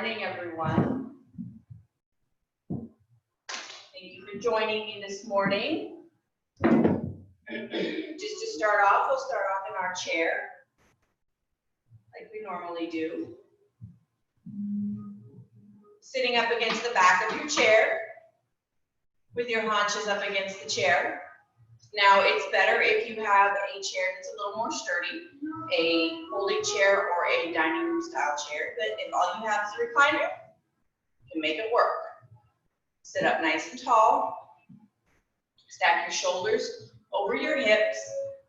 morning, everyone. Thank you for joining me this morning. Just to start off, we'll start off in our chair, like we normally do. Sitting up against the back of your chair, with your haunches up against the chair. Now, it's better if you have a chair that's a little more sturdy, a folding chair or a dining room style chair, but if all you have is a recliner, you can make it work. Sit up nice and tall, stack your shoulders over your hips,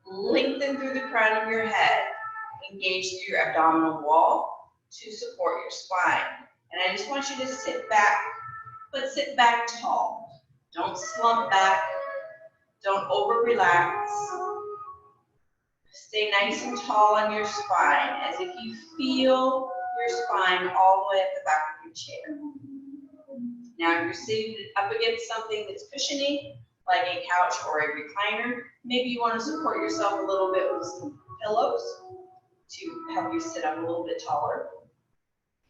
lengthen through the crown of your head, engage through your abdominal wall to support your spine. And I just want you to sit back, but sit back tall. Don't slump back. Don't over-relax. Stay nice and tall on your spine, as if you feel your spine all the way at the back of your chair. Now, if you're sitting up against something that's cushiony, like a couch or a recliner, maybe you want to support yourself a little bit with some pillows to help you sit up a little bit taller,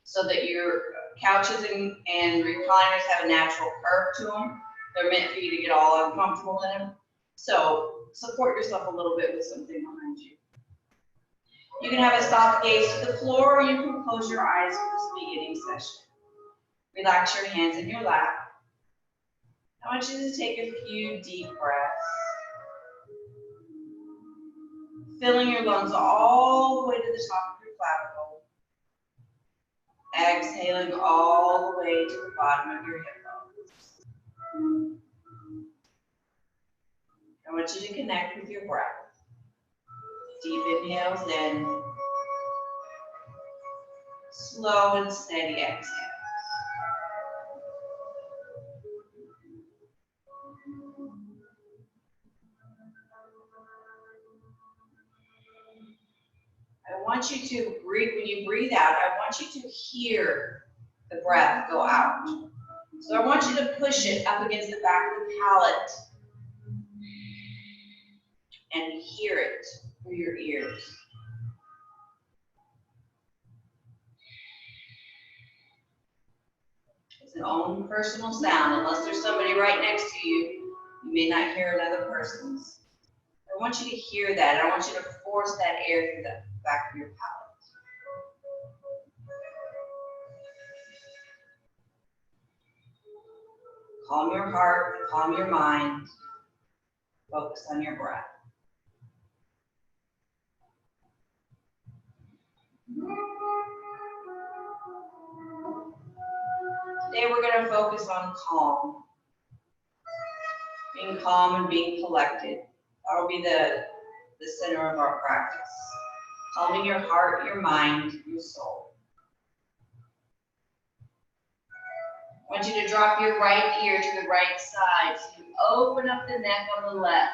so that your couches and recliners have a natural curve to them. They're meant for you to get all uncomfortable in them. So support yourself a little bit with something behind you. You can have a soft gaze to the floor, or you can close your eyes for this beginning session. Relax your hands in your lap. I want you to take a few deep breaths, filling your lungs all the way to the top of your clavicle. Exhaling all the way to the bottom of your hip bones. I want you to connect with your breath. Deep inhales in. Slow and steady exhales. I want you to breathe, when you breathe out, I want you to hear the breath go out. So I want you to push it up against the back of the palate and hear it through your ears. It's an own personal sound. Unless there's somebody right next to you, you may not hear another person's. I want you to hear that. I want you to force that air through the back of your palate. Calm your heart, calm your mind. Focus on your breath. Today we're going to focus on calm. Being calm and being collected. That will be the center of our practice. Calming your heart, your mind, your soul. I want you to drop your right ear to the right side. So you open up the neck on the left,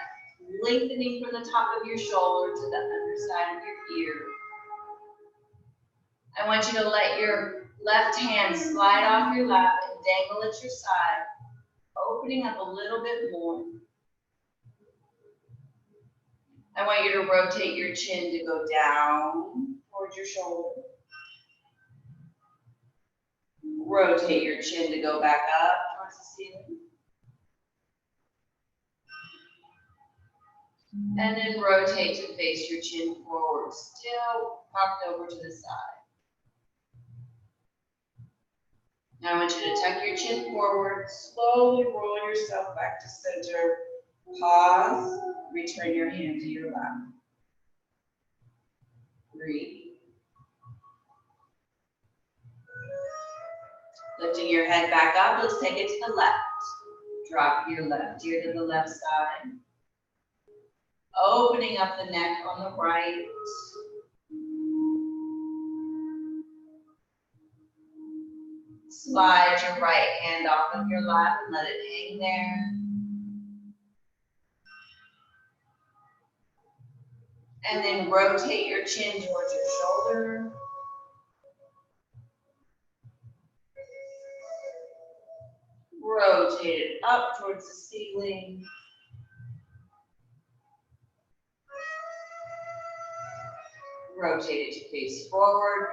lengthening from the top of your shoulder to the underside of your ear. I want you to let your left hand slide off your lap and dangle at your side, opening up a little bit more. I want you to rotate your chin to go down towards your shoulder. Rotate your chin to go back up towards the ceiling. And then rotate to face your chin forward, still cocked over to the side. Now I want you to tuck your chin forward, slowly roll yourself back to center. Pause, return your hand to your lap. Breathe. Lifting your head back up, let's take it to the left. Drop your left ear to the left side. Opening up the neck on the right. Slide your right hand off of your lap and let it hang there. And then rotate your chin towards your shoulder. Rotate it up towards the ceiling. Rotate it to face forward.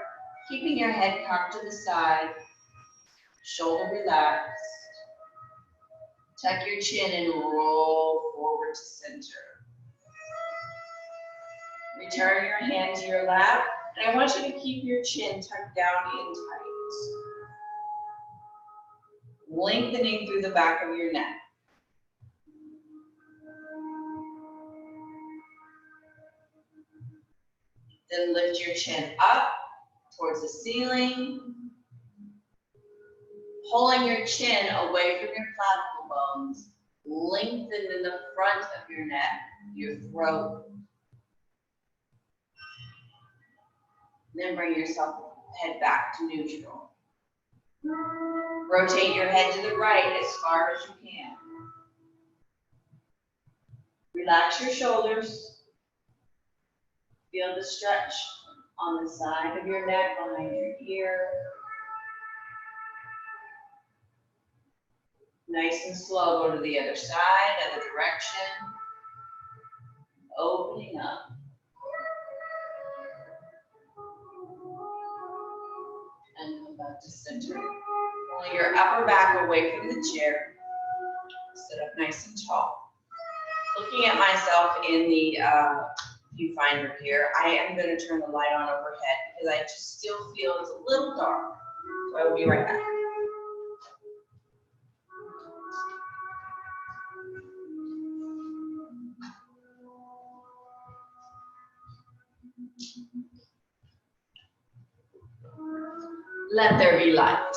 Keeping your head cocked to the side, shoulder relaxed. Tuck your chin and roll forward to center. Return your hand to your lap, and I want you to keep your chin tucked down in tight. Lengthening through the back of your neck. Then lift your chin up towards the ceiling. Pulling your chin away from your clavicle bones. Lengthen in the front of your neck, your throat. Then bring yourself head back to neutral. Rotate your head to the right as far as you can. Relax your shoulders. Feel the stretch on the side of your neck, behind your ear. Nice and slow, go to the other side, other direction. Opening up. And come back to center. Pull your upper back away from the chair. Sit up nice and tall. Looking at myself in the viewfinder here, I am going to turn the light on overhead because I just still feel it's a little dark. So I will be right back. Let there be light.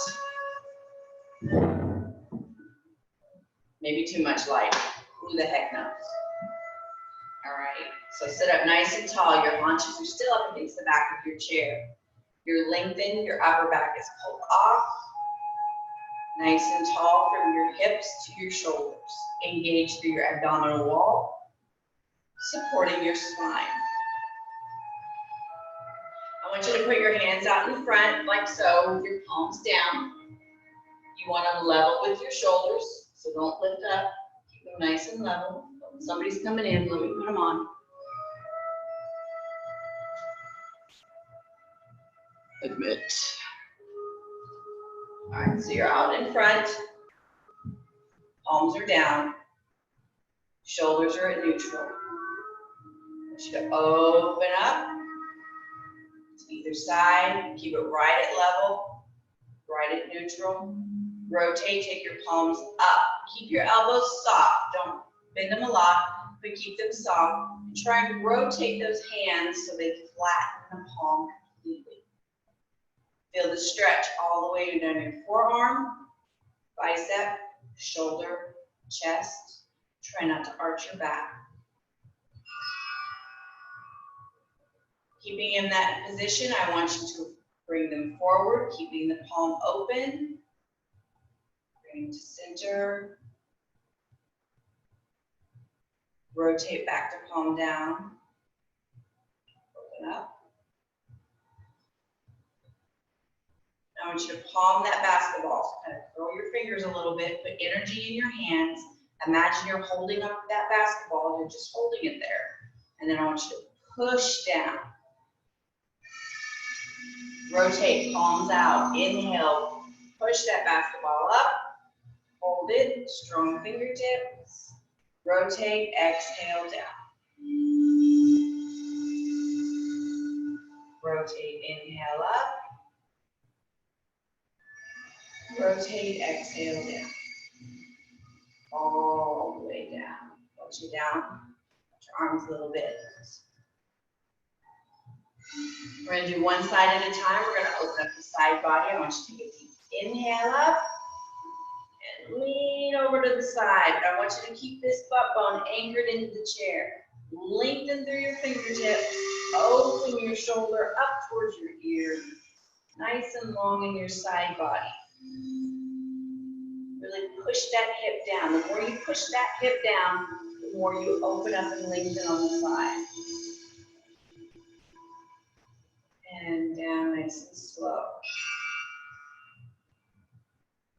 Maybe too much light. Who the heck knows? All right, so sit up nice and tall. Your haunches are still up against the back of your chair. You're lengthened, your upper back is pulled off. Nice and tall from your hips to your shoulders. Engage through your abdominal wall, supporting your spine. I want you to put your hands out in front like so, with your palms down. You want them level with your shoulders, so don't lift up. Keep them nice and level. When somebody's coming in, let me put them on. Admit. All right, so you're out in front. Palms are down. Shoulders are at neutral. I want you to open up to either side. Keep it right at level, right at neutral. Rotate, take your palms up. Keep your elbows soft. Don't bend them a lot, but keep them soft. And try and rotate those hands so they flatten the palm completely. Feel the stretch all the way down your forearm, bicep, shoulder, chest. Try not to arch your back. Keeping in that position, I want you to bring them forward, keeping the palm open. Bring to center. Rotate back to palm down. Open up. Now I want you to palm that basketball. So kind of throw your fingers a little bit, put energy in your hands. Imagine you're holding up that basketball, you're just holding it there. And then I want you to push down. Rotate, palms out. Inhale, push that basketball up. Hold it, strong fingertips. Rotate, exhale down. Rotate, inhale up. Rotate, exhale down. All the way down. Push it down. Put your arms a little bit. We're going to do one side at a time. We're going to open up the side body. I want you to take a deep inhale up and lean over to the side. But I want you to keep this butt bone anchored into the chair. Lengthen through your fingertips. Open your shoulder up towards your ear. Nice and long in your side body. Really push that hip down. The more you push that hip down, the more you open up and lengthen on the side. And down nice and slow.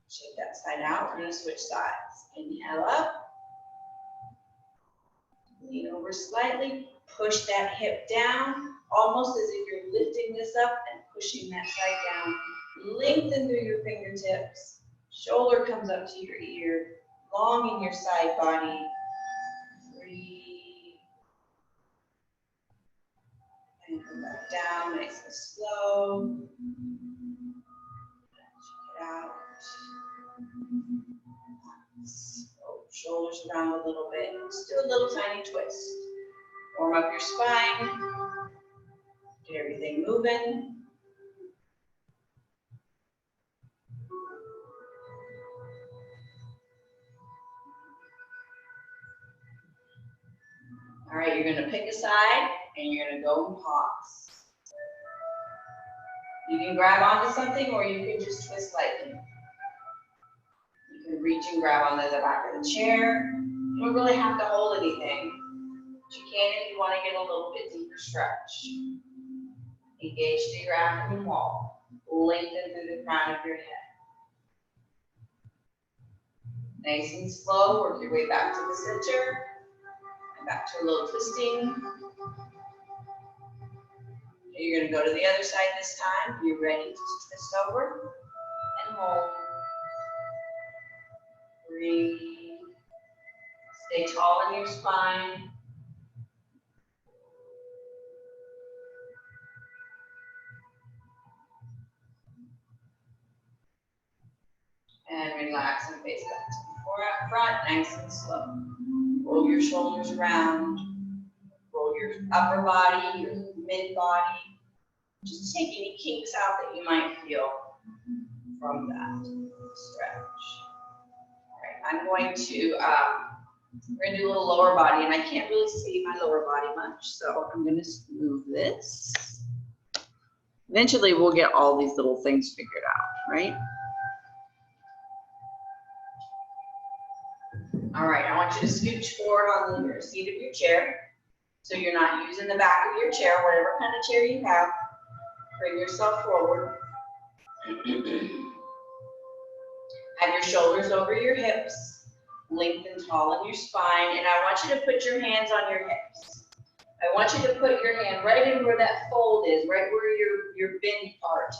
Shake that side out. We're going to switch sides. Inhale up. Lean over slightly. Push that hip down, almost as if you're lifting this up and pushing that side down. Lengthen through your fingertips. Shoulder comes up to your ear. Long in your side body. Breathe. And come back down, nice and slow. Check it out. Shoulders around a little bit. Just do a little tiny twist. Warm up your spine. Get everything moving. All right, you're going to pick a side and you're going to go and pause. You can grab onto something or you can just twist lightly. You can reach and grab onto the back of the chair. You don't really have to hold anything. But you can if you want to get a little bit deeper stretch. Engage through your abdomen wall. Lengthen through the crown of your head. Nice and slow, work your way back to the center. And back to a little twisting. Okay, you're going to go to the other side this time. You're ready to twist over and hold. Breathe. Stay tall in your spine. And relax and face back to the front, nice and slow. Roll your shoulders around. Roll your upper body, your mid body. Just take any kinks out that you might feel from that stretch. All right, I'm going to, we're going to do a little lower body, and I can't really see my lower body much, so I'm going to move this. Eventually, we'll get all these little things figured out, right? All right, I want you to scooch forward on the seat of your chair. So you're not using the back of your chair, whatever kind of chair you have. Bring yourself forward. Have your shoulders over your hips. Lengthen tall in your spine. And I want you to put your hands on your hips. I want you to put your hand right in where that fold is, right where your bend part,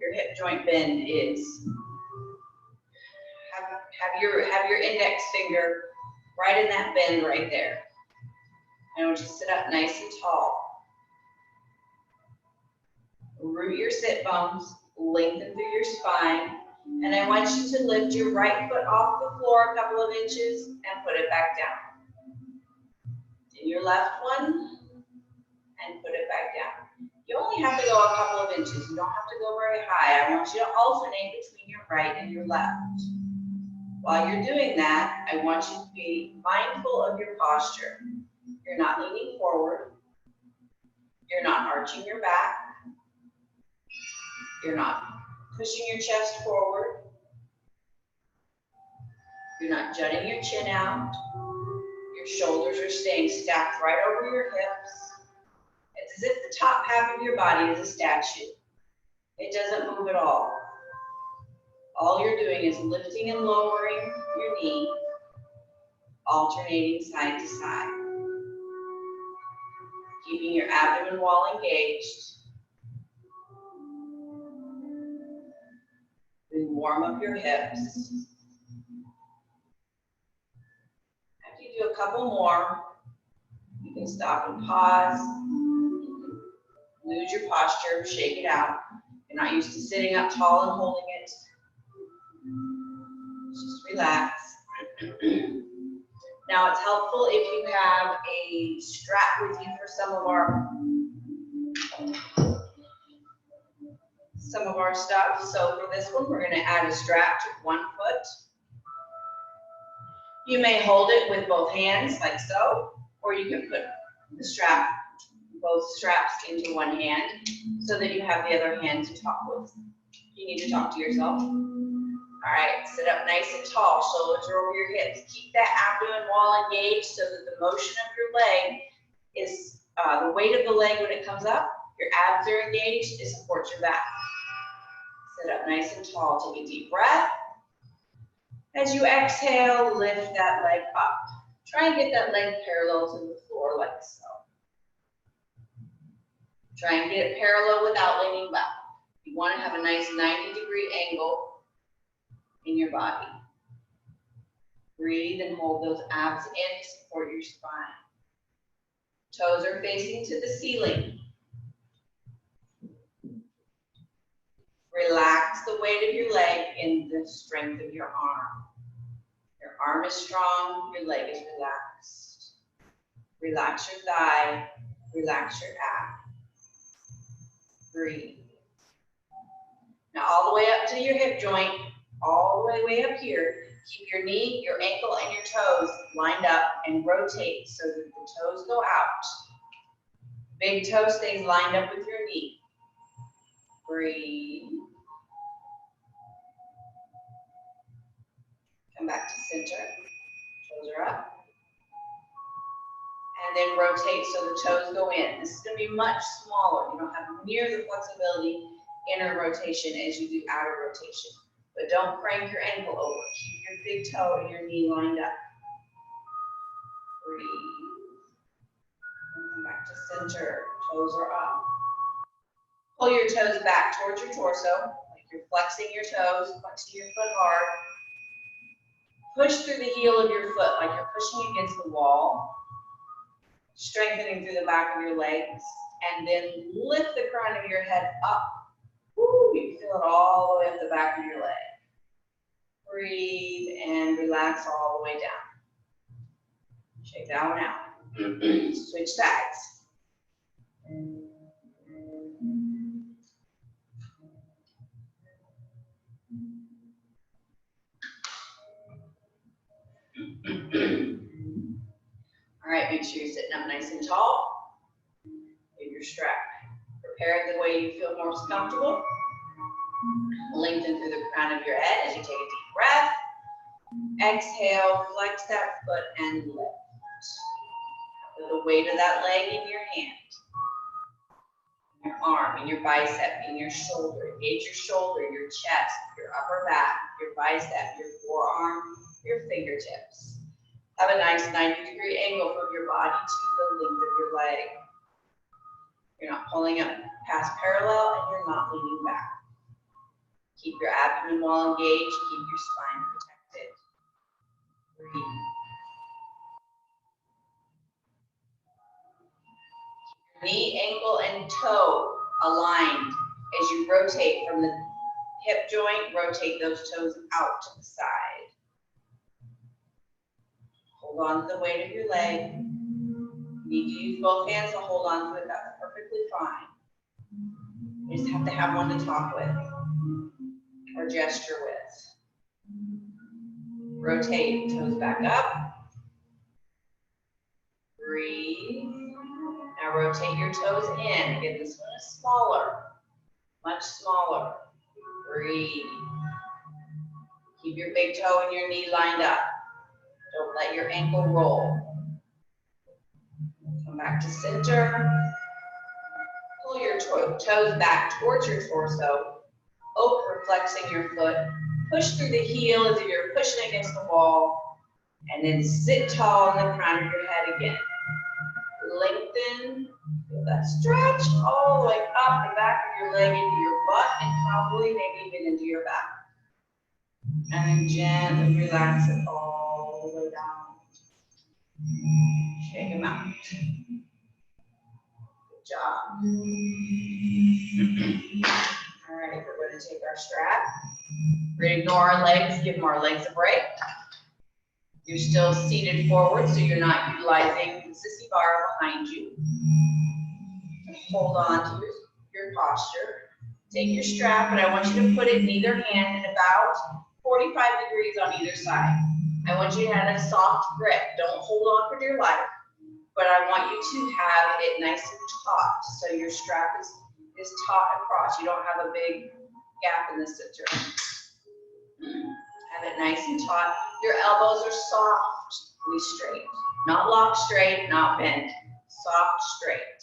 your hip joint bend is. Have your index finger right in that bend right there. I want you to sit up nice and tall. Root your sit bones, lengthen through your spine, and I want you to lift your right foot off the floor a couple of inches and put it back down. And your left one, and put it back down. You only have to go a couple of inches. You don't have to go very high. I want you to alternate between your right and your left. While you're doing that, I want you to be mindful of your posture. You're not leaning forward. You're not arching your back. You're not pushing your chest forward. You're not jutting your chin out. Your shoulders are staying stacked right over your hips. It's as if the top half of your body is a statue. It doesn't move at all. All you're doing is lifting and lowering your knee, alternating side to side. Keeping your abdomen wall engaged. Then warm up your hips. After you do a couple more, you can stop and pause. Lose your posture, shake it out. You're not used to sitting up tall and holding it. Just relax. Now it's helpful if you have a strap with you for some of our stuff. So for this one, we're going to add a strap to one foot. You may hold it with both hands like so, or you can put the strap, both straps into one hand so that you have the other hand to talk with. You need to talk to yourself. All right, sit up nice and tall, shoulders are over your hips. Keep that abdomen wall engaged so that the motion of your leg is, the weight of the leg when it comes up, your abs are engaged, it supports your back. Sit up nice and tall, take a deep breath. As you exhale, lift that leg up. Try and get that leg parallel to the floor like so. Try and get it parallel without leaning back. You want to have a nice 90-degree angle in your body. Breathe and hold those abs in to support your spine. Toes are facing to the ceiling. Relax the weight of your leg in the strength of your arm. Your arm is strong, your leg is relaxed. Relax your thigh, relax your ab. Breathe. Now all the way up to your hip joint, all the way up here. Keep your knee, your ankle, and your toes lined up and rotate so that the toes go out. Big toe stays lined up with your knee. Breathe. Come back to center. Toes are up. And then rotate so the toes go in. This is going to be much smaller. You don't have near the flexibility inner rotation as you do outer rotation. But don't crank your ankle over. Keep your big toe and your knee lined up. Breathe. And come back to center. Toes are up. Pull your toes back towards your torso, like you're flexing your toes, flexing your foot hard. Push through the heel of your foot like you're pushing against the wall. Strengthening through the back of your legs. And then lift the crown of your head up. Woo, you can feel it all the way up the back of your leg. Breathe and relax all the way down. Shake that one out. Switch sides. All right, make sure you're sitting up nice and tall. Get your strap prepared the way you feel most comfortable. Lengthen through the crown of your head as you take a deep breath. Exhale, flex that foot and lift. Put the weight of that leg in your hand, in your arm, in your bicep, in your shoulder. Engage your shoulder, your chest, your upper back, your bicep, your forearm, your fingertips. Have a nice 90-degree angle from your body to the length of your leg. You're not pulling up past parallel and you're not leaning back. Keep your abdomen wall engaged, keep your spine protected. Breathe. Knee, ankle, and toe aligned as you rotate from the hip joint, rotate those toes out to the side. Hold on to the weight of your leg. You need to use both hands to hold on to it. That's perfectly fine. You just have to have one to talk with or gesture with. Rotate toes back up. Breathe. Now rotate your toes in. Again, this one is smaller, much smaller. Breathe. Keep your big toe and your knee lined up. Don't let your ankle roll. Come back to center. Pull your toes back towards your torso. Open, flexing your foot. Push through the heel as if you're pushing against the wall. And then sit tall on the crown of your head again. Lengthen. Feel that stretch all the way up the back of your leg into your butt and probably maybe even into your back. And then gently relax it all the way down. Shake them out. Good job. All right, we're going to take our strap. We're going to ignore our legs, give our legs a break. You're still seated forward, so you're not utilizing the sissy bar behind you. Hold on to your posture. Take your strap, and I want you to put it in either hand in about 45 degrees on either side. I want you to have a soft grip. Don't hold on for dear life, but I want you to have it nice and taut, so your strap is taut across. You don't have a big gap in the center. Have it nice and taut. Your elbows are softly straight. Not locked straight, not bent. Soft straight.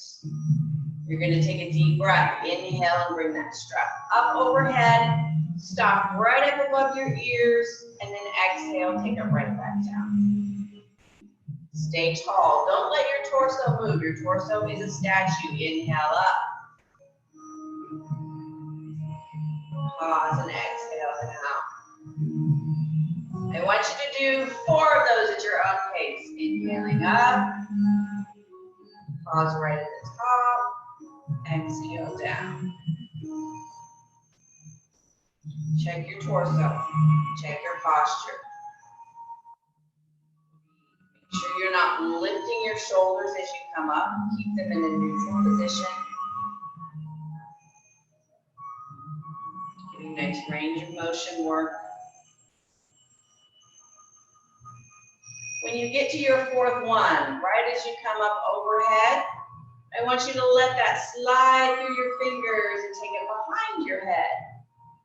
You're going to take a deep breath. Inhale and bring that strap up overhead. Stop right up above your ears. And then exhale, take it right back down. Stay tall. Don't let your torso move. Your torso is a statue. Inhale up. Pause and exhale down. I want you to do 4 of those at your own pace. Inhaling up. Pause right at the top. Exhale down. Check your torso. Check your posture. Make sure you're not lifting your shoulders as you come up. Keep them in a neutral position. Getting nice range of motion work. When you get to your 4th one, right as you come up overhead, I want you to let that slide through your fingers and take it behind your head.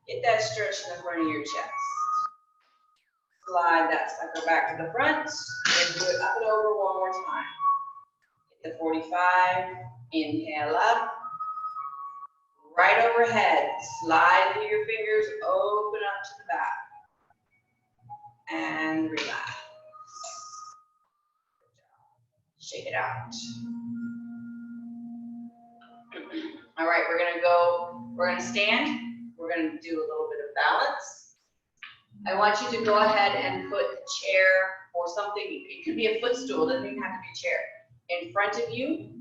Get that stretch in the front of your chest. Slide that sucker back to the front and do it up and over one more time. Get the 45, inhale up, right overhead. Slide through your fingers, open up to the back. And relax. Shake it out. All right, we're gonna stand. We're gonna do a little bit of balance. I want you to go ahead and put a chair or something, it could be a footstool, it doesn't even have to be a chair, in front of you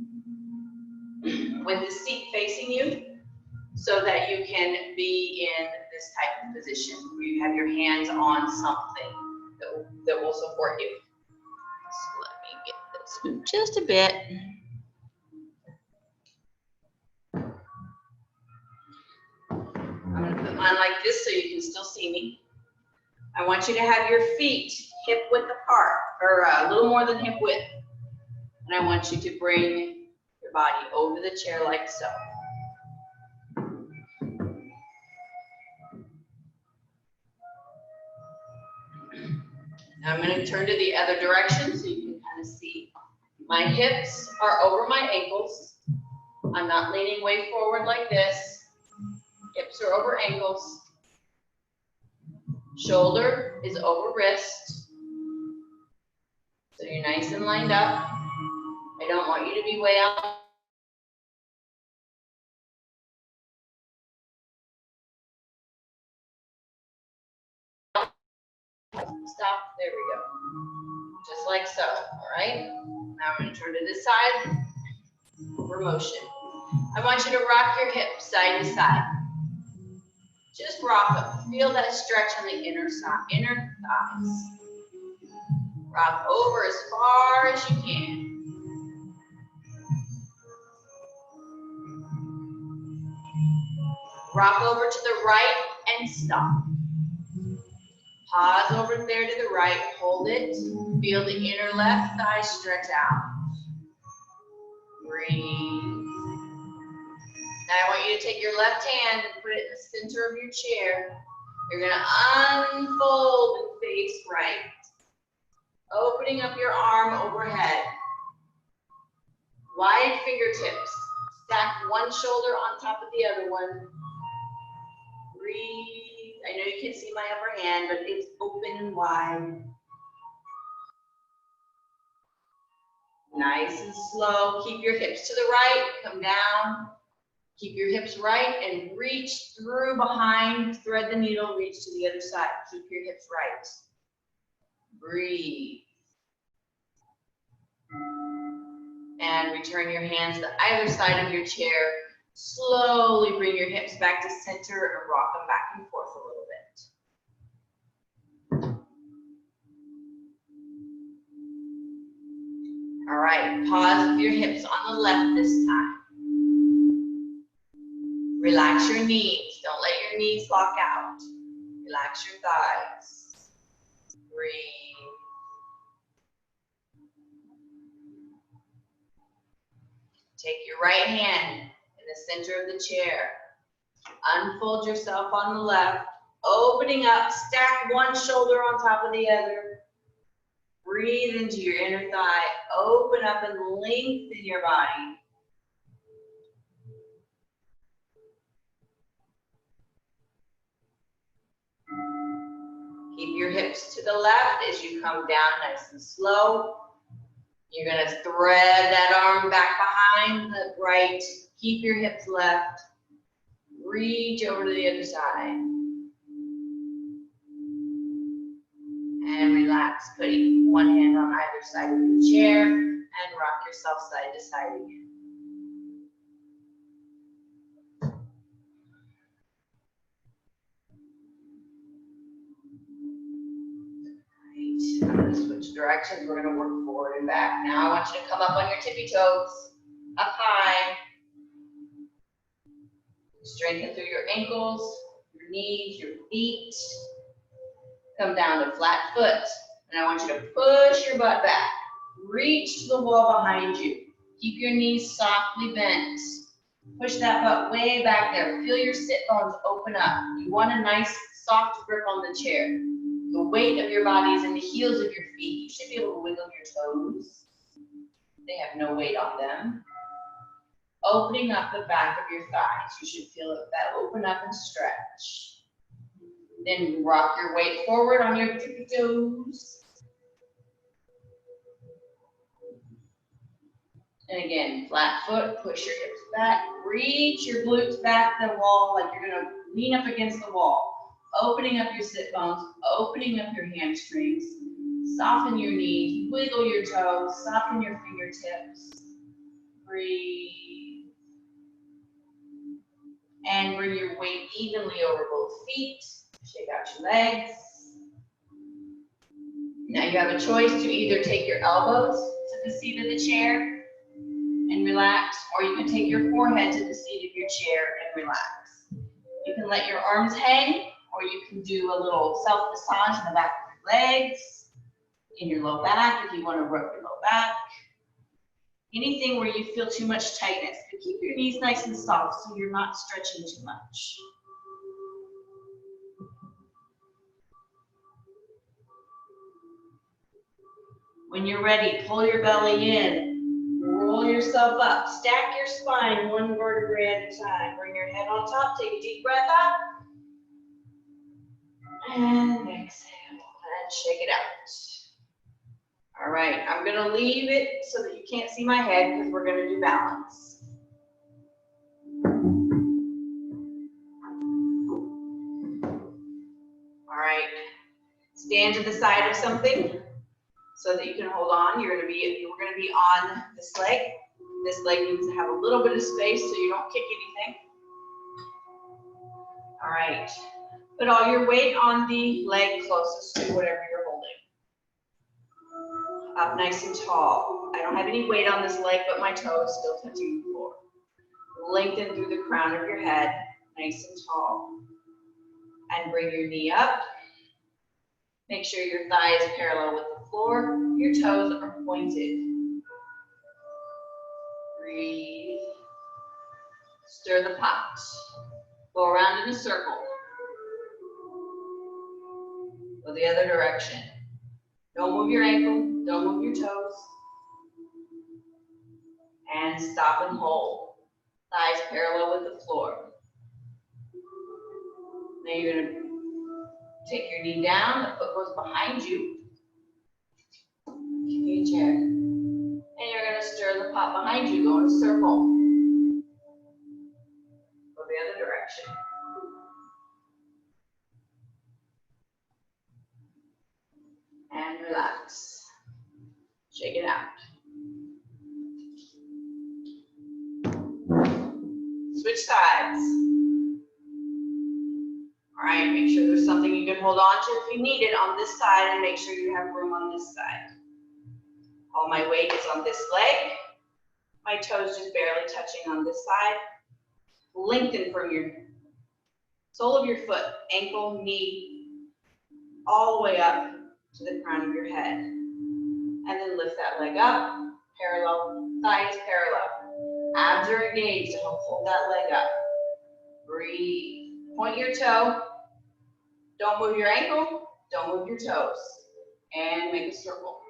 with the seat facing you so that you can be in this type of position where you have your hands on something that will support you. So let me get this moved just a bit. I'm going to put mine like this so you can still see me. I want you to have your feet hip width apart, or a little more than hip width. And I want you to bring your body over the chair like so. Now I'm going to turn to the other direction so you can kind of see. My hips are over my ankles. I'm not leaning way forward like this. Hips are over ankles. Shoulder is over wrist. So you're nice and lined up. I don't want you to be way out. Stop, there we go. Just like so, all right? Now I'm gonna turn to this side for motion. I want you to rock your hips side to side. Just rock them. Feel that stretch on the inner thighs. Rock over as far as you can. Rock over to the right and stop. Pause over there to the right, hold it. Feel the inner left thigh stretch out. Breathe. Now I want you to take your left hand and put it in the center of your chair. You're gonna unfold and face right. Opening up your arm overhead. Wide fingertips. Stack one shoulder on top of the other one. Breathe. I know you can't see my upper hand, but it's open and wide. Nice and slow. Keep your hips to the right. Come down. Keep your hips right and reach through behind. Thread the needle. Reach to the other side. Keep your hips right. Breathe. And return your hands to either side of your chair. Slowly bring your hips back to center and rock them back and forth a little bit. All right, pause with your hips on the left this time. Relax your knees. Don't let your knees lock out. Relax your thighs. Breathe. Take your right hand in the center of the chair. Unfold yourself on the left, opening up, stack one shoulder on top of the other. Breathe into your inner thigh, open up and lengthen your body. Keep your hips to the left as you come down nice and slow. You're going to thread that arm back behind the right. Keep your hips left. Reach over to the other side. And relax, putting one hand on either side of the chair and rock yourself side to side again. I'm going to switch directions. We're going to work forward and back. Now I want you to come up on your tippy toes, up high. Strengthen through your ankles, your knees, your feet. Come down to flat foot. And I want you to push your butt back. Reach to the wall behind you. Keep your knees softly bent. Push that butt way back there. Feel your sit bones open up. You want a nice soft grip on the chair. The weight of your body is in the heels of your feet. You should be able to wiggle your toes. They have no weight on them. Opening up the back of your thighs. You should feel that open up and stretch. Then rock your weight forward on your tippy toes. And again, flat foot, push your hips back. Reach your glutes back to the wall like you're going to lean up against the wall. Opening up your sit bones, opening up your hamstrings. Soften your knees, wiggle your toes, soften your fingertips. Breathe. And bring your weight evenly over both feet. Shake out your legs. Now you have a choice to either take your elbows to the seat of the chair and relax, or you can take your forehead to the seat of your chair and relax. You can let your arms hang, or you can do a little self-massage in the back of your legs, in your low back if you want to rub your low back. Anything where you feel too much tightness, but keep your knees nice and soft so you're not stretching too much. When you're ready, pull your belly in, roll yourself up, stack your spine one vertebrae at a time. Bring your head on top, take a deep breath up, and exhale, and shake it out. All right, I'm gonna leave it so that you can't see my head because we're gonna do balance. All right, stand to the side of something so that you can hold on. We're gonna be on this leg. This leg needs to have a little bit of space so you don't kick anything. All right, put all your weight on the leg closest to whatever you're holding. Up nice and tall. I don't have any weight on this leg, but my toe is still touching the floor. Lengthen through the crown of your head, nice and tall. And bring your knee up. Make sure your thigh is parallel with the floor. Your toes are pointed. Breathe. Stir the pot. Go around in a circle. Go the other direction. Don't move your ankle, don't move your toes. And stop and hold. Thighs parallel with the floor. Now you're going to take your knee down, the foot goes behind you. Keep your chair. And you're going to stir the pot behind you, go in a circle. Go the other direction. And relax. Shake it out. Switch sides. All right, make sure there's something you can hold on to if you need it on this side, and make sure you have room on this side. All my weight is on this leg. My toes just barely touching on this side. Lengthen from your sole of your foot, ankle, knee, all the way up to the crown of your head. And then lift that leg up, parallel, thighs parallel. Abs are engaged to help hold that leg up. Breathe. Point your toe. Don't move your ankle. Don't move your toes. And make a circle.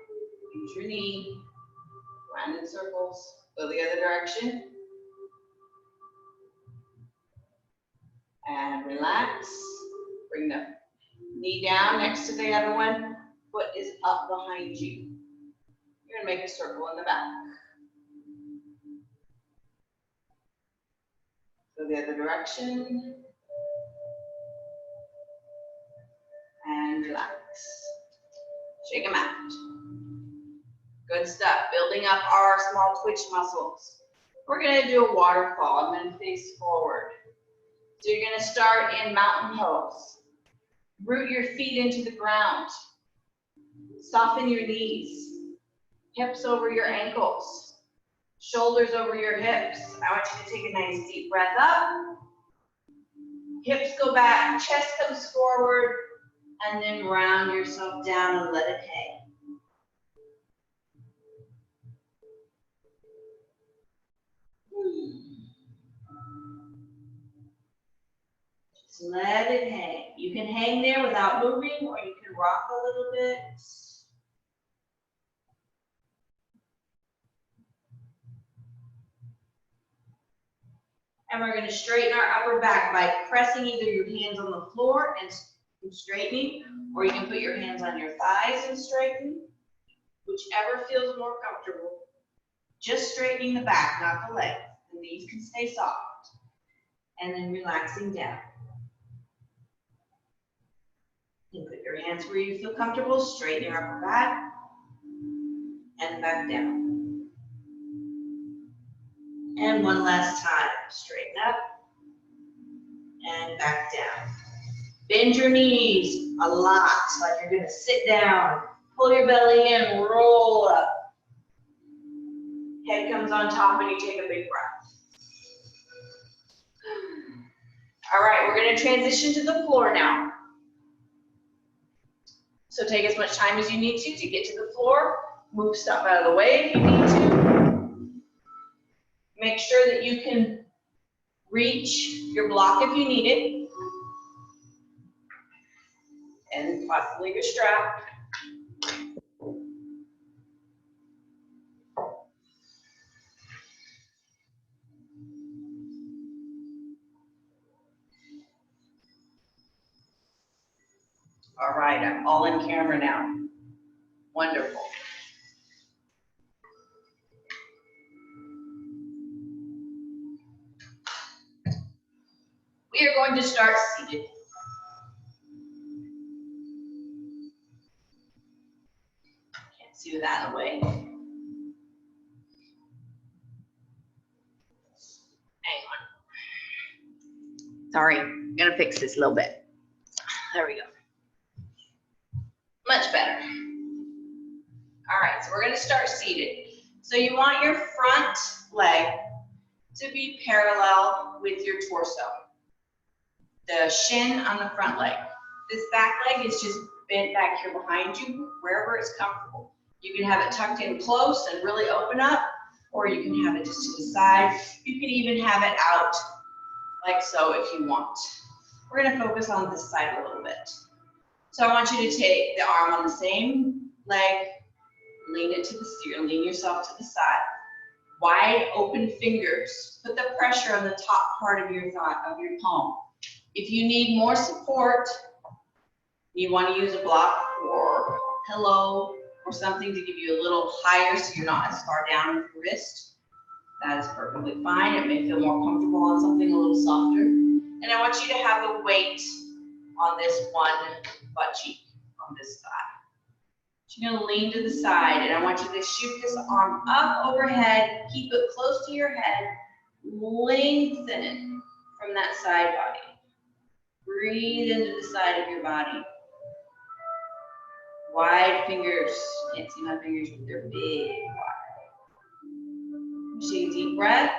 Use your knee. Round in circles. Go the other direction. And relax. Bring the knee down next to the other one. Foot is up behind you. You're going to make a circle in the back. Go Go the other direction. And relax. Shake them out. Good stuff. Building up our small twitch muscles. We're going to do a waterfall. I'm going to face forward. So you're going to start in mountain pose. Root your feet into the ground. Soften your knees. Hips over your ankles. Shoulders over your hips. I want you to take a nice deep breath up. Hips go back, chest comes forward, and then round yourself down and let it hang. Just let it hang. You can hang there without moving, or you can rock a little bit. And we're going to straighten our upper back by pressing either your hands on the floor and straightening, or you can put your hands on your thighs and straighten, whichever feels more comfortable. Just straightening the back, not the legs. The knees can stay soft. And then relaxing down. You put your hands where you feel comfortable, straighten your upper back, and back down. And one last time, straighten up, and back down. Bend your knees a lot, like you're gonna sit down. Pull your belly in, roll up. Head comes on top and you take a big breath. All right, we're gonna transition to the floor now. So take as much time as you need to get to the floor. Move stuff out of the way if you need to. Make sure that you can reach your block if you need it. And possibly your strap. All right, I'm all in camera now. Wonderful. We are going to start seated. Can't see that in the way. Hang on. Sorry, I'm gonna fix this a little bit. There we go. Much better. All right, so we're gonna start seated. So you want your front leg to be parallel with your torso. The shin on the front leg. This back leg is just bent back here behind you, wherever it's comfortable. You can have it tucked in close and really open up, or you can have it just to the side. You can even have it out like so if you want. We're gonna focus on this side a little bit. So I want you to take the arm on the same leg, lean it to the lean yourself to the side. Wide open fingers. Put the pressure on the top part of your palm. If you need more support, you want to use a block or pillow or something to give you a little higher so you're not as far down with your wrist. That is perfectly fine. It may feel more comfortable on something a little softer. And I want you to have the weight on this one butt cheek on this side. So you're going to lean to the side, and I want you to shoot this arm up overhead. Keep it close to your head. Lengthen it from that side body. Breathe into the side of your body. Wide fingers. Can't see my fingers, but they're big. Wide. Take a deep breath.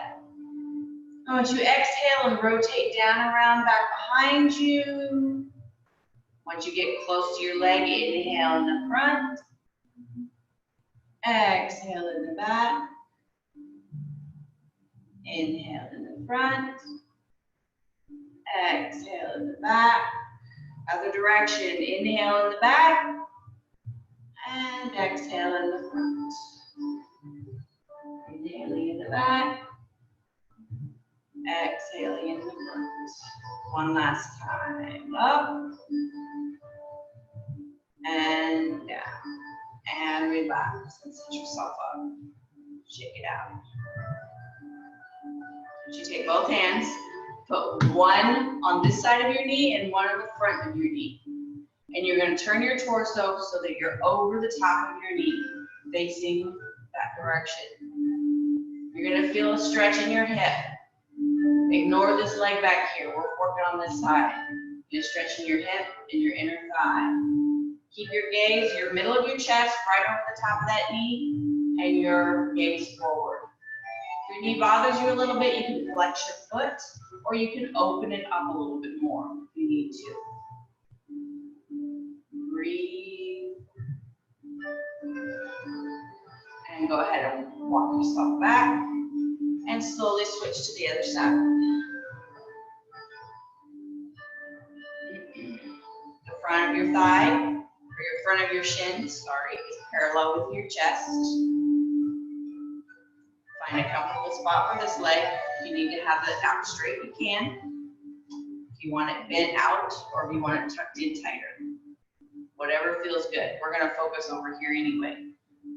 I want you to exhale and rotate down, around, back behind you. Once you get close to your leg, inhale in the front. Exhale in the back. Inhale in the front. Exhale in the back. Other direction. Inhale in the back. And exhale in the front. Inhaling in the back. Exhaling in the front. One last time. Up. And down. And relax and set yourself up. Shake it out. You take both hands put one on this side of your knee and one on the front of your knee. And you're going to turn your torso so that you're over the top of your knee, facing that direction. You're going to feel a stretch in your hip. Ignore this leg back here. We're working on this side. You're stretching your hip and your inner thigh. Keep your gaze, your middle of your chest, right over the top of that knee, and your gaze forward. If your knee bothers you a little bit, you can flex your foot, or you can open it up a little bit more if you need to. Breathe. And go ahead and walk yourself back, and slowly switch to the other side. The front of your thigh, or your front of your shin, sorry, is parallel with your chest. Find a comfortable spot for this leg. If you need to have it out straight, you can. If you want it bent out, or if you want it tucked in tighter. Whatever feels good. We're going to focus over here anyway.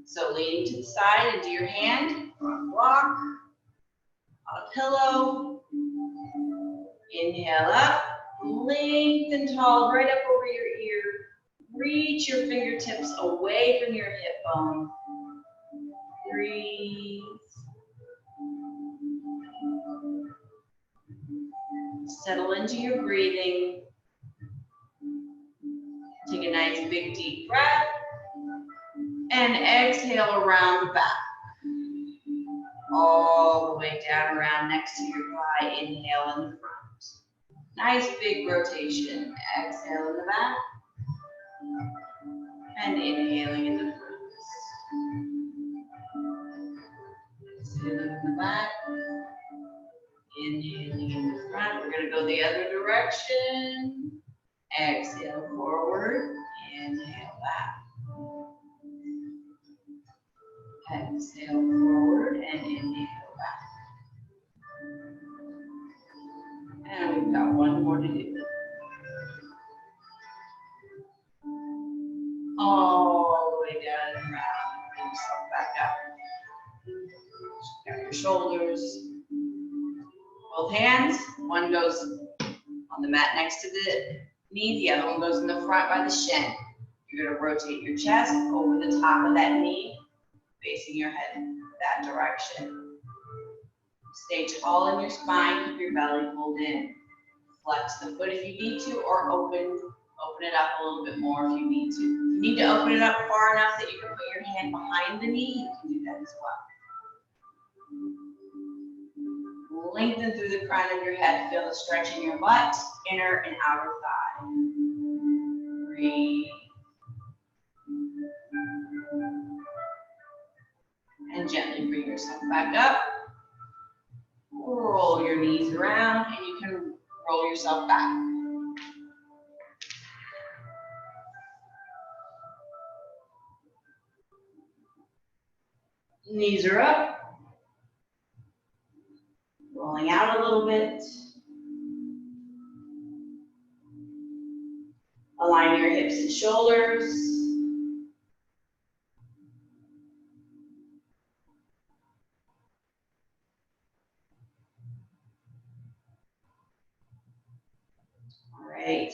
So leaning to the side into your hand, front block, on a pillow. Inhale up, lengthen tall, right up over your ear. Reach your fingertips away from your hip bone. Breathe. Settle into your breathing. Take a nice big deep breath. And exhale around the back. All the way down around next to your thigh. Inhale in the front. Nice big rotation. Exhale in the back. And inhaling in the front. Exhaling in the back. Inhaling in the front. We're going to go the other direction. Exhale forward. Inhale back. Exhale forward and inhale back. And we've got one more to do. All the way down and around. Bring yourself back up. Got your shoulders. Both hands. One goes on the mat next to the knee. The other one goes in the front by the shin. You're going to rotate your chest over the top of that knee, facing your head that direction. Stay tall in your spine, keep your belly pulled in. Flex the foot if you need to, or open it up a little bit more if you need to. If you need to open it up far enough that you can put your hand behind the knee, you can do that as well. Lengthen through the crown of your head, feel the stretch in your butt, inner and outer thigh. Breathe. And gently bring yourself back up. Roll your knees around, and you can roll yourself back. Knees are up. Rolling out a little bit. Align your hips and shoulders. Right.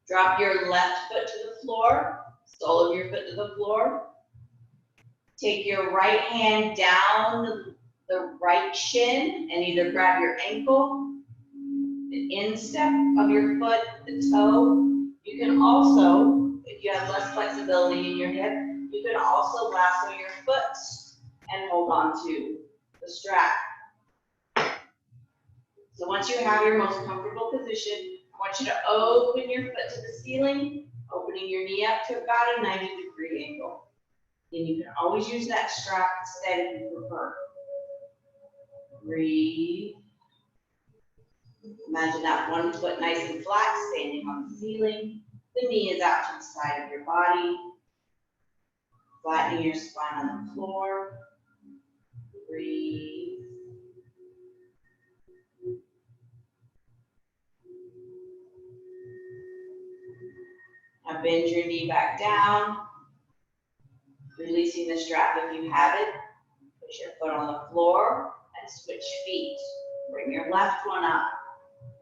Drop your left foot to the floor, sole of your foot to the floor. Take your right hand down the right shin and either grab your ankle, the instep of your foot, the toe. You can also, if you have less flexibility in your hip, you can also lasso your foot and hold on to the strap. So once you have your most comfortable position, I want you to open your foot to the ceiling, opening your knee up to about a 90-degree angle. Then you can always use that strap instead if you prefer. Breathe. Imagine that one foot nice and flat, standing on the ceiling. The knee is out to the side of your body. Flattening your spine on the floor. Breathe. Now bend your knee back down, releasing the strap if you have it. Put your foot on the floor and switch feet. Bring your left one up.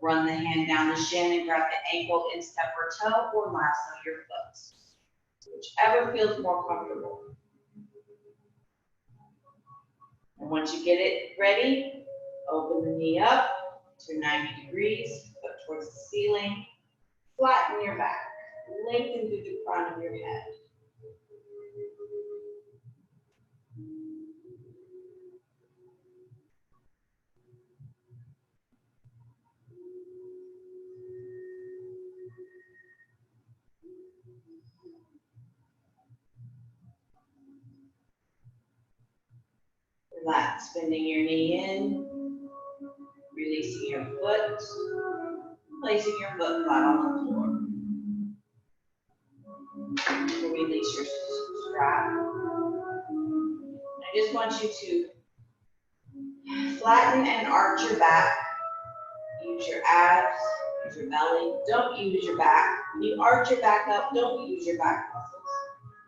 Run the hand down the shin and grab the ankle in step or toe or last on your foot. Whichever feels more comfortable. And once you get it ready, open the knee up to 90 degrees, foot towards the ceiling, flatten your back, lengthen through the crown of your head. Relax, bending your knee in, releasing your foot, placing your foot flat on the floor. Release your strap. I just want you to flatten and arch your back. Use your abs, use your belly. Don't use your back. When you arch your back up, don't use your back muscles.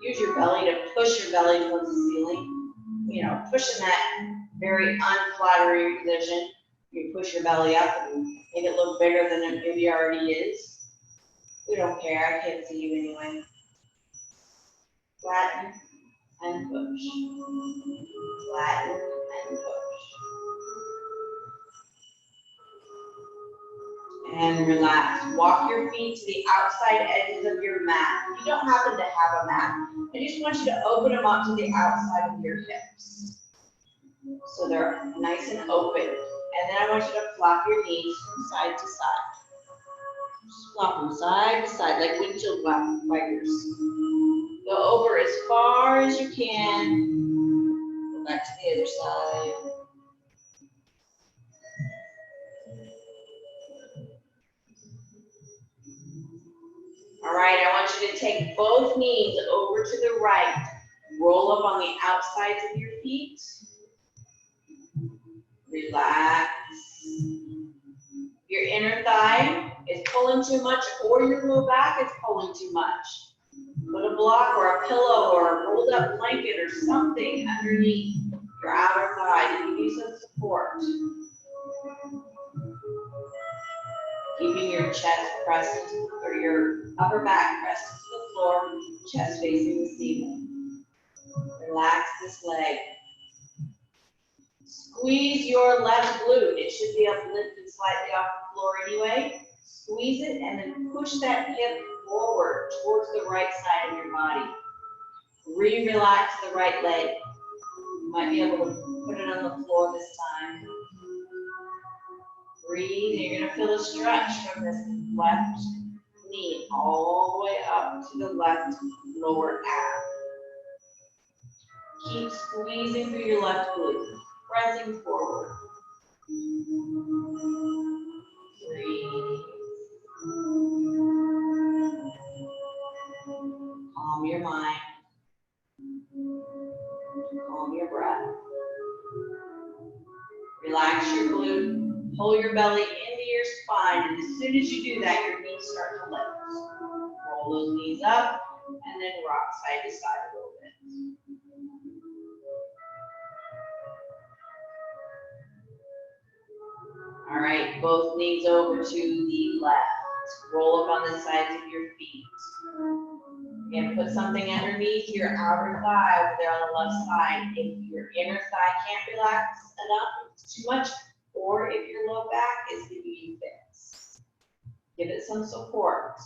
Use your belly to push your belly towards the ceiling. You know, pushing that very unflattering position. You push your belly up and make it look bigger than it maybe already is. We don't care, I can't see you anyway. Flatten and push. Flatten and push. And relax. Walk your feet to the outside edges of your mat. If you don't happen to have a mat, I just want you to open them up to the outside of your hips. So they're nice and open. And then I want you to flop your knees from side to side. Just flop them side to side like windshield wipers. Go over as far as you can. Go back to the other side. All right, I want you to take both knees over to the right. Roll up on the outsides of your feet. Relax. Your inner thigh is pulling too much or your low back is pulling too much. Put a block or a pillow or a rolled up blanket or something underneath your outer thigh to give you some support. Keeping your chest pressed or your upper back pressed to the floor, chest facing the ceiling. Relax this leg. Squeeze your left glute. It should be uplifted slightly off the floor anyway. Squeeze it and then push that hip forward towards the right side of your body. Re-relax the right leg. You might be able to put it on the floor this time. Breathe, and you're going to feel a stretch from this left knee all the way up to the left lower ab. Keep squeezing through your left glute, pressing forward. Breathe. Calm your mind. Calm your breath. Relax your glute. Pull your belly into your spine, and as soon as you do that, your knees start to lift. Roll those knees up, and then rock side to side a little bit. All right, both knees over to the left. Roll up on the sides of your feet. Again, put something underneath your outer thigh over there on the left side. If your inner thigh can't relax enough, it's too much, or if your low back is giving you fits. Give it some support.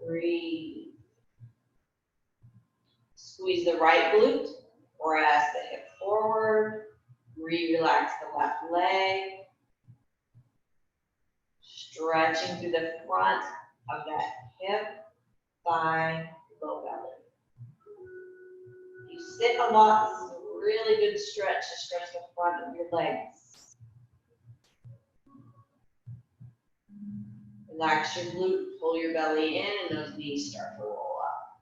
Breathe. Squeeze the right glute, press the hip forward. Relax the left leg. Stretching through the front of that hip, thigh, low belly. You sit a lot, this is a really good stretch to stretch the front of your legs. Relax your glute, pull your belly in, and those knees start to roll up.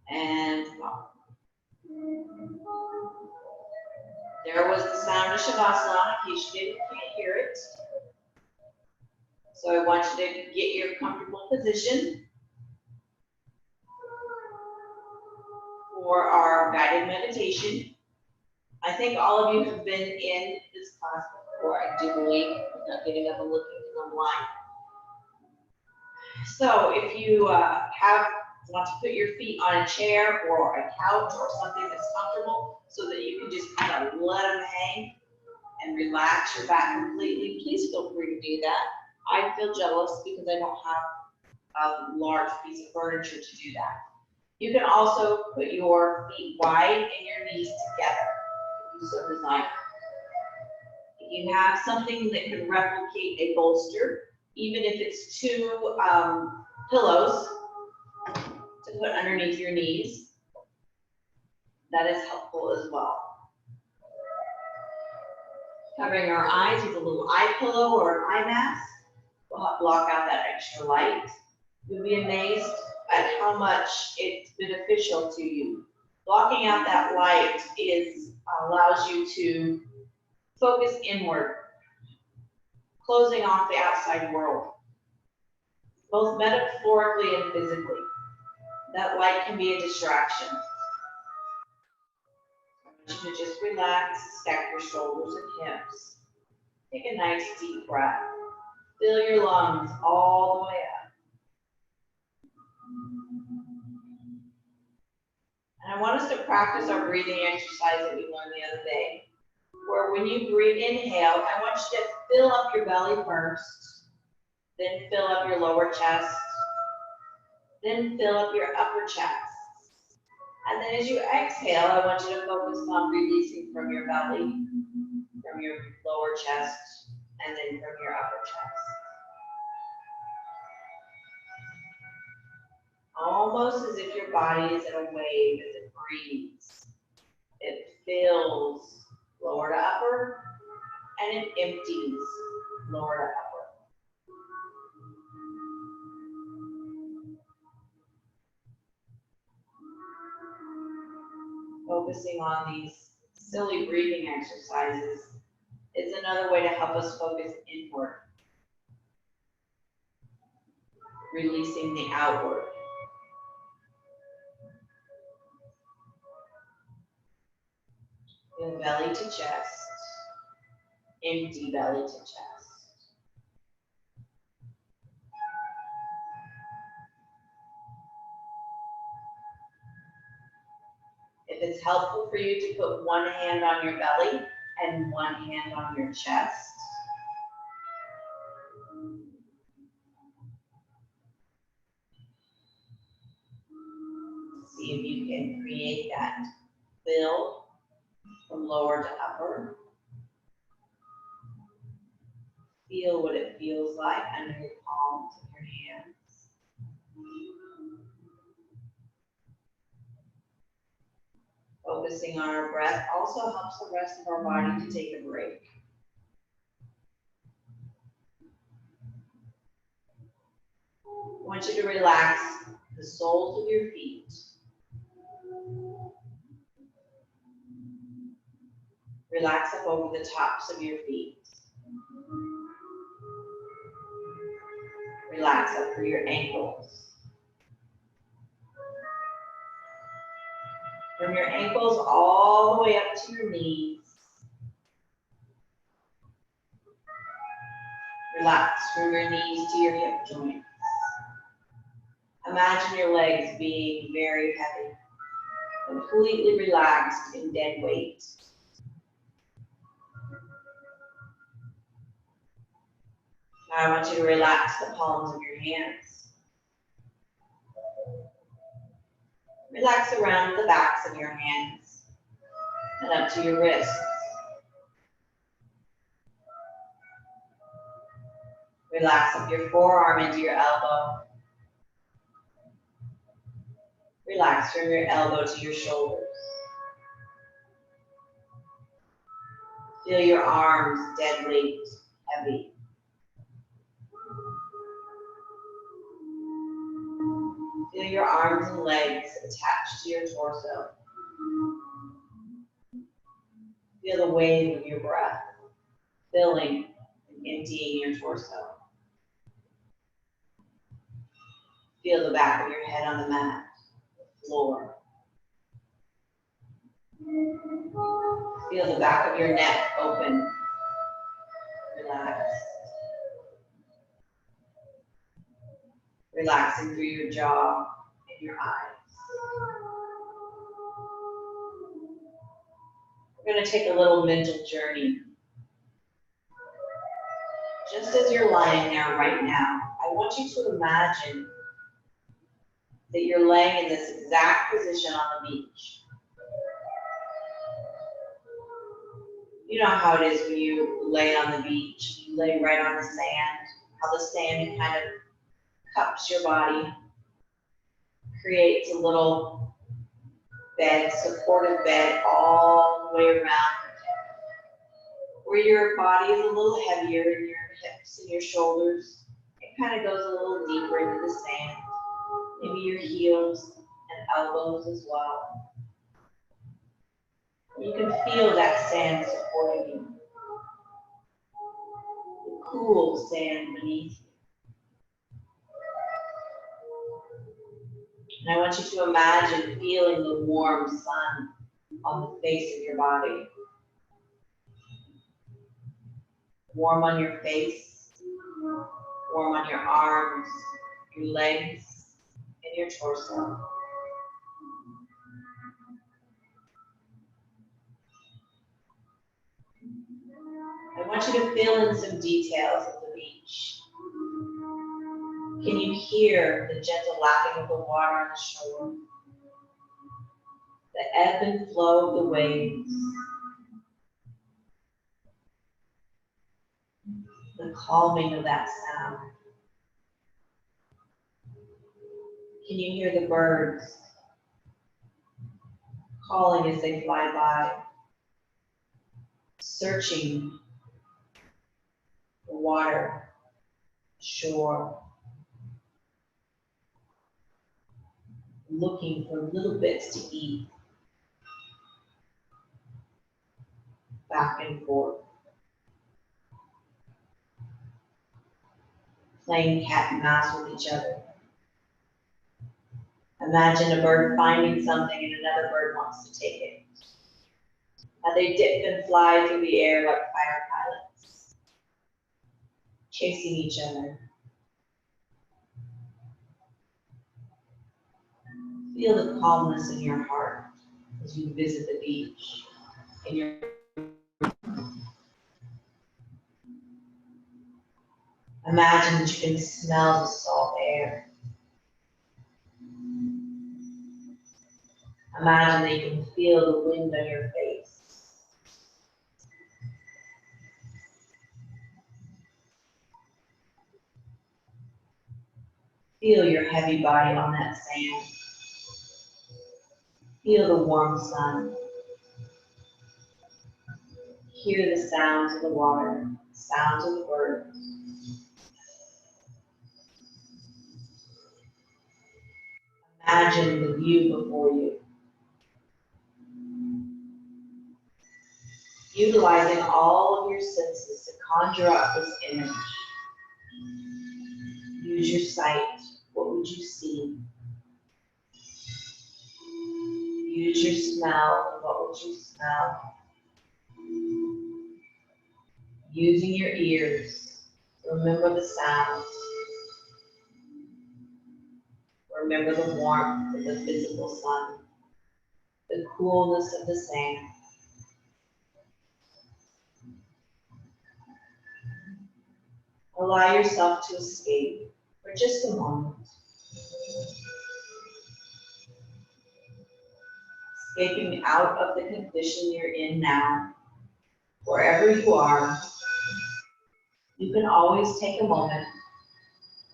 And pop. There was the sound of savasana, in case you can't hear it. So I want you to get your comfortable position for our guided meditation. I think all of you have been in this class before. or I do believe, not getting up and looking because I'm blind. So if you want to put your feet on a chair or a couch or something that's comfortable so that you can just kind of let them hang and relax your back completely, please feel free to do that. I feel jealous because I don't have a large piece of furniture to do that. You can also put your feet wide and your knees together if you so desire. If you have something that can replicate a bolster, even if it's two pillows to put underneath your knees, that is helpful as well. Covering our eyes with a little eye pillow or an eye mask will help block out that extra light. You'll be amazed at how much it's beneficial to you. Blocking out that light allows you to focus inward, closing off the outside world, both metaphorically and physically. That light can be a distraction. I want you to just relax, stack your shoulders and hips. Take a nice deep breath. Fill your lungs all the way up. And I want us to practice our breathing exercise that we learned the other day, where when you breathe, inhale, I want you to fill up your belly first, then fill up your lower chest, then fill up your upper chest. And then as you exhale, I want you to focus on releasing from your belly, from your lower chest, and then from your upper chest. Almost as if your body is in a wave as it breathes. It fills lower to upper, and it empties lower to upper. Focusing on these silly breathing exercises is another way to help us focus inward, releasing the outward. Feel belly to chest, empty belly to chest. If it's helpful for you to put one hand on your belly and one hand on your chest, see if you can create that fill from lower to upper. Feel what it feels like under your palms of your hands. Focusing on our breath also helps the rest of our body to take a break. I want you to relax the soles of your feet. Relax up over the tops of your feet. Relax up through your ankles. From your ankles all the way up to your knees. Relax from your knees to your hip joints. Imagine your legs being very heavy, completely relaxed in dead weight. Now I want you to relax the palms of your hands. Relax around the backs of your hands and up to your wrists. Relax up your forearm into your elbow. Relax from your elbow to your shoulders. Feel your arms dead weight, heavy. Feel your arms and legs attached to your torso. Feel the wave of your breath, filling and emptying your torso. Feel the back of your head on the mat, the floor. Feel the back of your neck open. relaxed. Relaxing through your jaw and your eyes. We're going to take a little mental journey. Just as you're lying there right now, I want you to imagine that you're laying in this exact position on the beach. You know how it is when you lay on the beach. You lay right on the sand, how the sand kind of cups your body, creates a little bed, supportive bed all the way around, where your body is a little heavier in your hips and your shoulders. It kind of goes a little deeper into the sand, maybe your heels and elbows as well. You can feel that sand supporting you, the cool sand beneath you. And I want you to imagine feeling the warm sun on the face of your body. Warm on your face, warm on your arms, your legs, and your torso. I want you to fill in some details of the beach. Can you hear the gentle lapping of the water on the shore? The ebb and flow of the waves. The calming of that sound. Can you hear the birds calling as they fly by, searching the water, shore, looking for little bits to eat, back and forth, playing cat and mouse with each other. Imagine a bird finding something and another bird wants to take it. How they dip and fly through the air like fighter pilots, chasing each other. Feel the calmness in your heart as you visit the beach. Imagine that you can smell the salt air. Imagine that you can feel the wind on your face. Feel your heavy body on that sand. Feel the warm sun. Hear the sounds of the water, the sounds of the birds. Imagine the view before you. Utilizing all of your senses to conjure up this image. Use your sight. What would you see? Use your smell. What would you smell? Using your ears. Remember the sounds. Remember the warmth of the physical sun. The coolness of the sand. Allow yourself to escape for just a moment. Escaping out of the condition you're in now, wherever you are. You can always take a moment,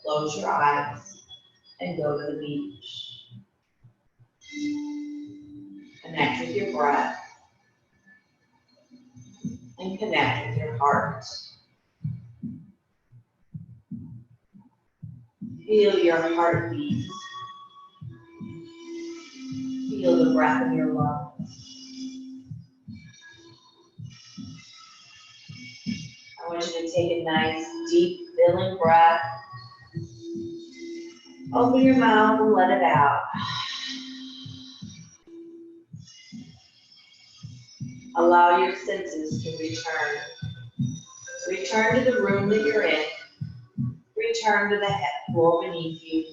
close your eyes, and go to the beach. Connect with your breath and connect with your heart. Feel your heartbeat. Feel the breath in your lungs. I want you to take a nice, deep, filling breath. Open your mouth and let it out. Allow your senses to return Return to the room that you're in. Return to the head, floor beneath you.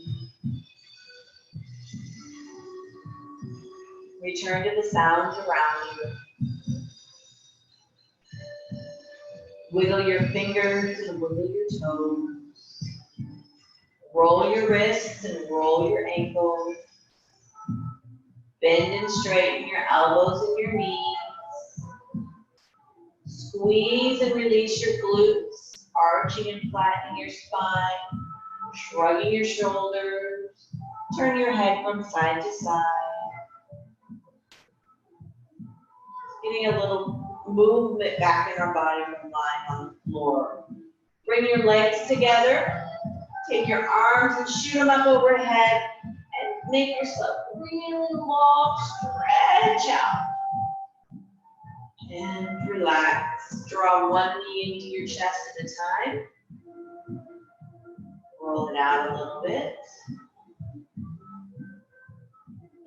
Return to the sounds around you. Wiggle your fingers and wiggle your toes. Roll your wrists and roll your ankles. Bend and straighten your elbows and your knees. Squeeze and release your glutes, arching and flattening your spine, shrugging your shoulders. Turn your head from side to side. Getting a little movement back in our body from lying on the floor. Bring your legs together. Take your arms and shoot them up overhead and make yourself really long, stretch out. And relax. Draw one knee into your chest at a time. Roll it out a little bit.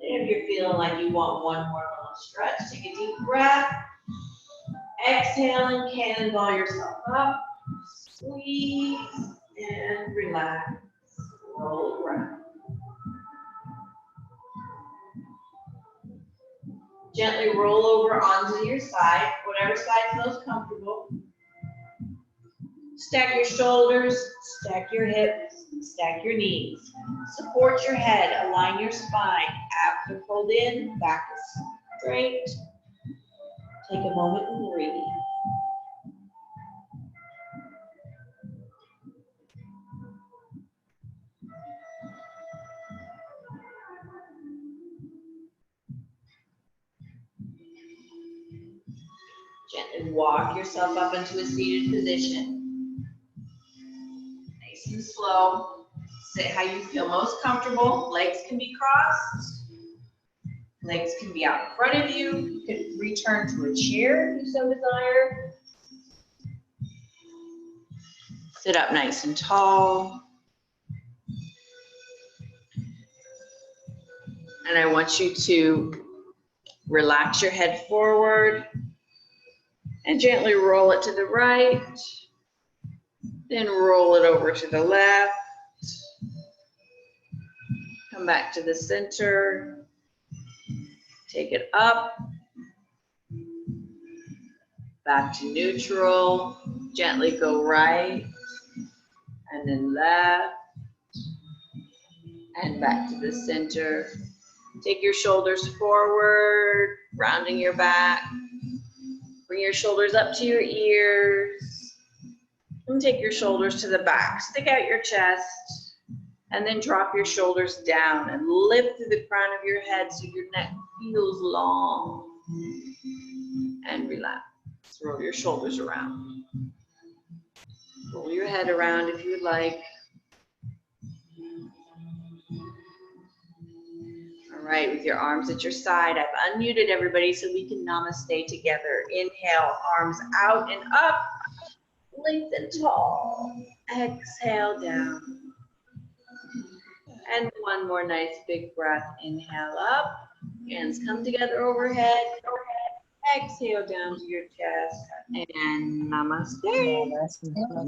And if you're feeling like you want one more little stretch, take a deep breath. Exhale and cannonball yourself up. Squeeze and relax. Roll it around. Gently roll over onto your side, whatever side is most comfortable. Stack your shoulders, stack your hips, stack your knees. Support your head, align your spine. Abs are pulled in, back is straight. Take a moment and breathe. Gently walk yourself up into a seated position. Nice and slow. Sit how you feel most comfortable. Legs can be crossed. Legs can be out in front of you. You can return to a chair if you so desire. Sit up nice and tall. And I want you to relax your head forward and gently roll it to the right. Then roll it over to the left. Come back to the center. Take it up. Back to neutral. Gently go right. And then left. And back to the center. Take your shoulders forward, rounding your back. Bring your shoulders up to your ears. And take your shoulders to the back. Stick out your chest. And then drop your shoulders down and lift through the crown of your head so your neck feels long. And relax. Roll your shoulders around. Roll your head around if you would like. All right, with your arms at your side, I've unmuted everybody so we can namaste together. Inhale, arms out and up. Lengthen tall. Exhale down. And one more nice big breath. Inhale up. Hands come together overhead. Exhale down to your chest. And namaste.